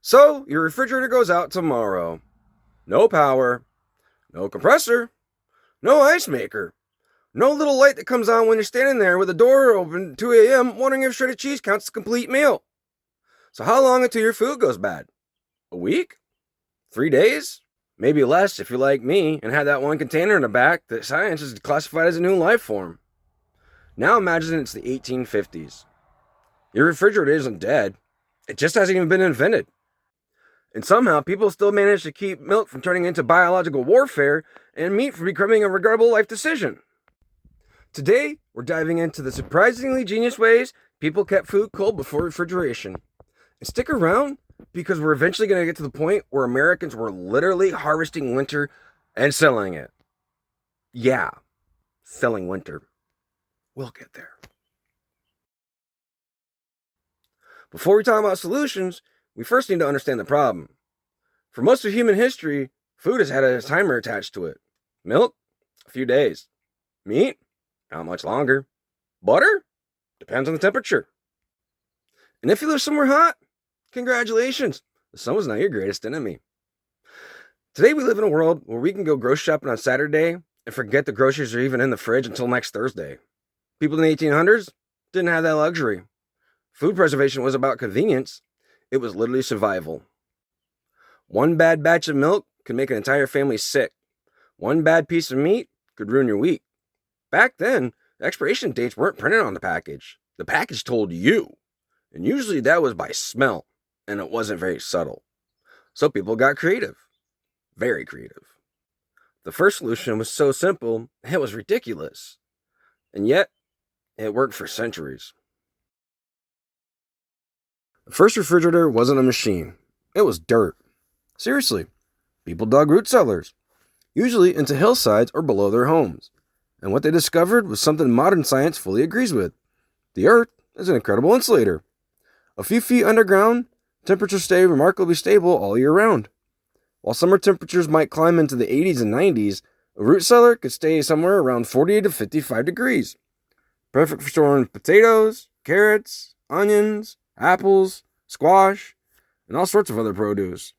So, your refrigerator goes out tomorrow. No power, no compressor, no ice maker, no little light that comes on when you're standing there with the door open at 2 a.m. wondering if shredded cheese counts as a complete meal. So, how long until your food goes bad? A week? 3 days? Maybe less if you're like me and had that one container in the back that science has classified as a new life form. Now imagine it's the 1850s. Your refrigerator isn't dead, it just hasn't even been invented. And somehow people still manage to keep milk from turning into biological warfare and meat from becoming a regrettable life decision. Today, we're diving into the surprisingly genius ways people kept food cold before refrigeration. And stick around because we're eventually going to get to the point where Americans were literally harvesting winter and selling it. Yeah, selling winter. We'll get there. Before we talk about solutions, we first need to understand the problem. For most of human history, food has had a timer attached to it. Milk? A few days. Meat? Not much longer. Butter? Depends on the temperature. And if you live somewhere hot, congratulations. The sun was not your greatest enemy. Today we live in a world where we can go grocery shopping on Saturday and forget the groceries are even in the fridge until next Thursday. People in the 1800s didn't have that luxury. Food preservation was about convenience. It was literally survival. One bad batch of milk could make an entire family sick. One bad piece of meat could ruin your week. Back then, the expiration dates weren't printed on the package. The package told you. And usually that was by smell, and it wasn't very subtle. So people got creative. Very creative. The first solution was so simple, it was ridiculous. And yet, it worked for centuries. The first refrigerator wasn't a machine. It was dirt. Seriously, people dug root cellars, usually into hillsides or below their homes. And what they discovered was something modern science fully agrees with. The earth is an incredible insulator. A few feet underground, temperatures stay remarkably stable all year round. While summer temperatures might climb into the 80s and 90s, a root cellar could stay somewhere around 40 to 55 degrees. Perfect for storing potatoes, carrots, onions, apples, squash, and all sorts of other produce.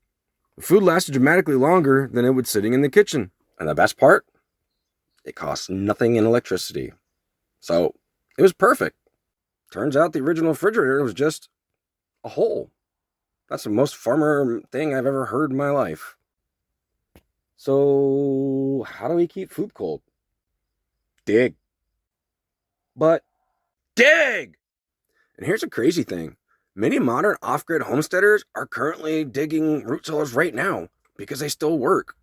The food lasted dramatically longer than it would sitting in the kitchen. And the best part? It cost nothing in electricity. So, it was perfect. Turns out the original refrigerator was just a hole. That's the most farmer thing I've ever heard in my life. So, how do we keep food cold? Dig. But, dig! And here's a crazy thing. Many modern off-grid homesteaders are currently digging root cellars right now because they still work.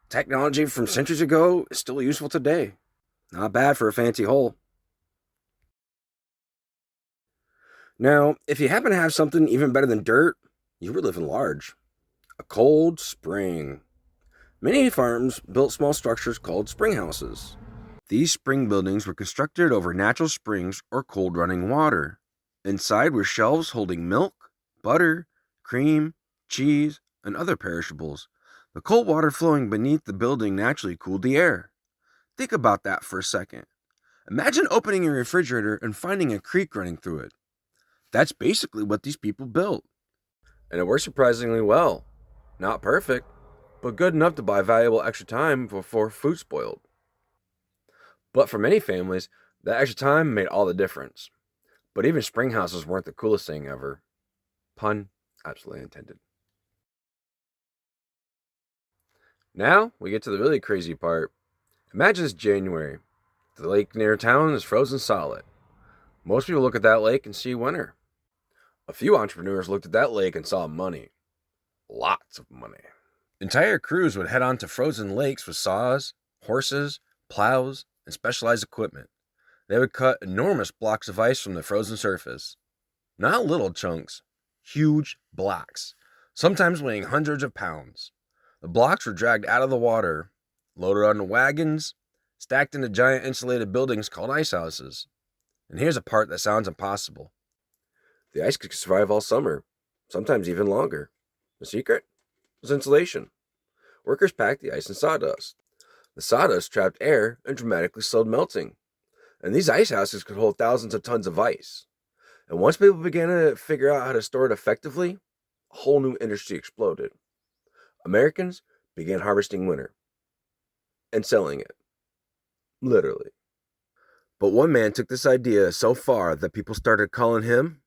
Technology from centuries ago is still useful today. Not bad for a fancy hole. Now, if you happen to have something even better than dirt, you were living large. A cold spring. Many farms built small structures called spring houses. These spring buildings were constructed over natural springs or cold running water. Inside were shelves holding milk, butter, cream, cheese, and other perishables. The cold water flowing beneath the building naturally cooled the air. Think about that for a second. Imagine opening your refrigerator and finding a creek running through it. That's basically what these people built. And it worked surprisingly well. Not perfect, but good enough to buy valuable extra time before food spoiled. But for many families, that extra time made all the difference. But even spring houses weren't the coolest thing ever. Pun absolutely intended. Now we get to the really crazy part. Imagine it's January. The lake near town is frozen solid. Most people look at that lake and see winter. A few entrepreneurs looked at that lake and saw money. Lots of money. Entire crews would head on to frozen lakes with saws, horses, plows, and specialized equipment. They would cut enormous blocks of ice from the frozen surface. Not little chunks, huge blocks, sometimes weighing hundreds of pounds. The blocks were dragged out of the water, loaded onto wagons, stacked into giant insulated buildings called ice houses. And here's a part that sounds impossible. The ice could survive all summer, sometimes even longer. The secret was insulation. Workers packed the ice in sawdust. The sawdust trapped air and dramatically slowed melting. And these ice houses could hold thousands of tons of ice. And once people began to figure out how to store it effectively, a whole new industry exploded. Americans began harvesting winter and selling it, literally. But one man took this idea so far that people started calling him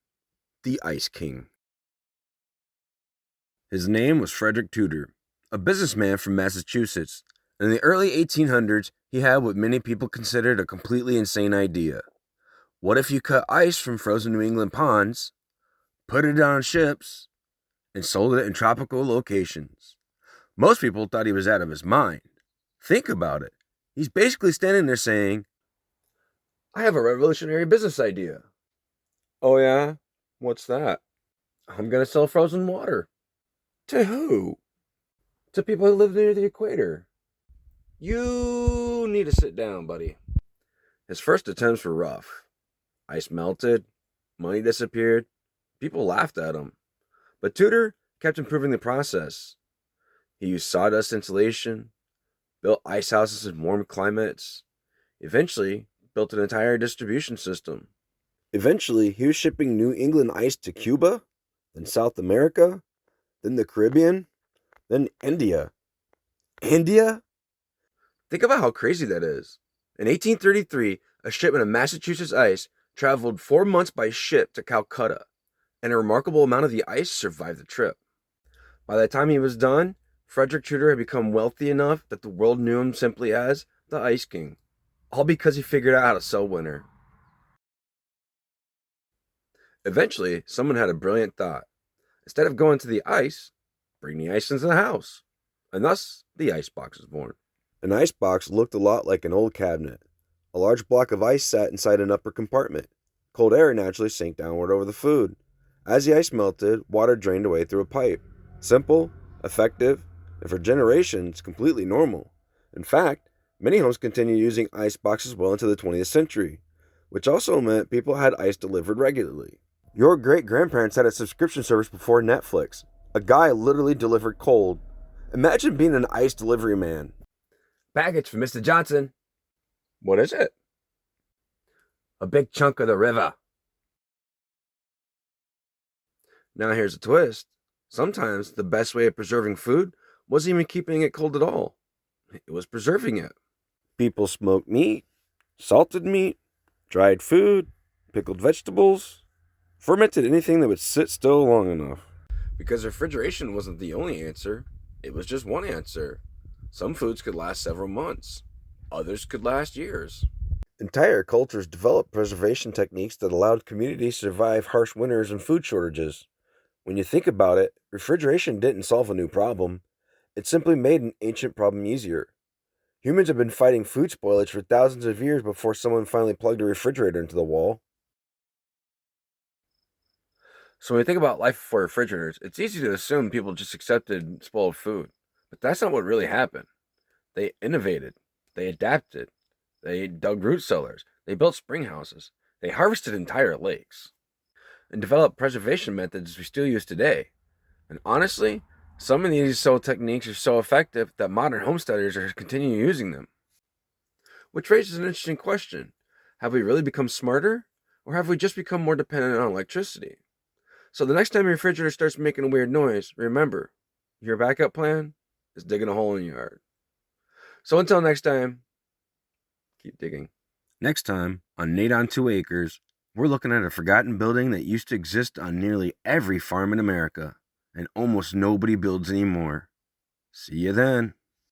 the Ice King. His name was Frederick Tudor, a businessman from Massachusetts. In the early 1800s, he had what many people considered a completely insane idea. What if you cut ice from frozen New England ponds, put it on ships, and sold it in tropical locations? Most people thought he was out of his mind. Think about it. He's basically standing there saying, I have a revolutionary business idea. Oh yeah? What's that? I'm going to sell frozen water. To who? To people who live near the equator. You need to sit down, buddy. His first attempts were rough. Ice melted, money disappeared, people laughed at him. But Tudor kept improving the process. He used sawdust insulation, built ice houses in warm climates, eventually built an entire distribution system. Eventually, he was shipping New England ice to Cuba, then South America, then the Caribbean, then India. India? Think about how crazy that is. In 1833, a shipment of Massachusetts ice traveled 4 months by ship to Calcutta, and a remarkable amount of the ice survived the trip. By the time he was done, Frederick Tudor had become wealthy enough that the world knew him simply as the Ice King, all because he figured out how to sell winter. Eventually, someone had a brilliant thought. Instead of going to the ice, bring the ice into the house. And thus, the icebox was born. An icebox looked a lot like an old cabinet. A large block of ice sat inside an upper compartment. Cold air naturally sank downward over the food. As the ice melted, water drained away through a pipe. Simple, effective, and for generations, completely normal. In fact, many homes continue using ice boxes well into the 20th century, which also meant people had ice delivered regularly. Your great-grandparents had a subscription service before Netflix. A guy literally delivered cold. Imagine being an ice delivery man. Package for Mr. Johnson. What is it? A big chunk of the river. Now here's a twist. Sometimes the best way of preserving food wasn't even keeping it cold at all. It was preserving it. People smoked meat, salted meat, dried food, pickled vegetables, fermented anything that would sit still long enough. Because refrigeration wasn't the only answer, it was just one answer. Some foods could last several months. Others could last years. Entire cultures developed preservation techniques that allowed communities to survive harsh winters and food shortages. When you think about it, refrigeration didn't solve a new problem. It simply made an ancient problem easier. Humans have been fighting food spoilage for thousands of years before someone finally plugged a refrigerator into the wall. So when you think about life before refrigerators, it's easy to assume people just accepted spoiled food. But that's not what really happened. They innovated. They adapted. They dug root cellars. They built spring houses. They harvested entire lakes. And developed preservation methods we still use today. And honestly, some of these techniques are so effective that modern homesteaders are continuing using them. Which raises an interesting question. Have we really become smarter? Or have we just become more dependent on electricity? So the next time your refrigerator starts making a weird noise, remember, your backup plan is digging a hole in your yard. So until next time, keep digging. Next time on Nate on 2 Acres, we're looking at a forgotten building that used to exist on nearly every farm in America, and almost nobody builds anymore. See you then.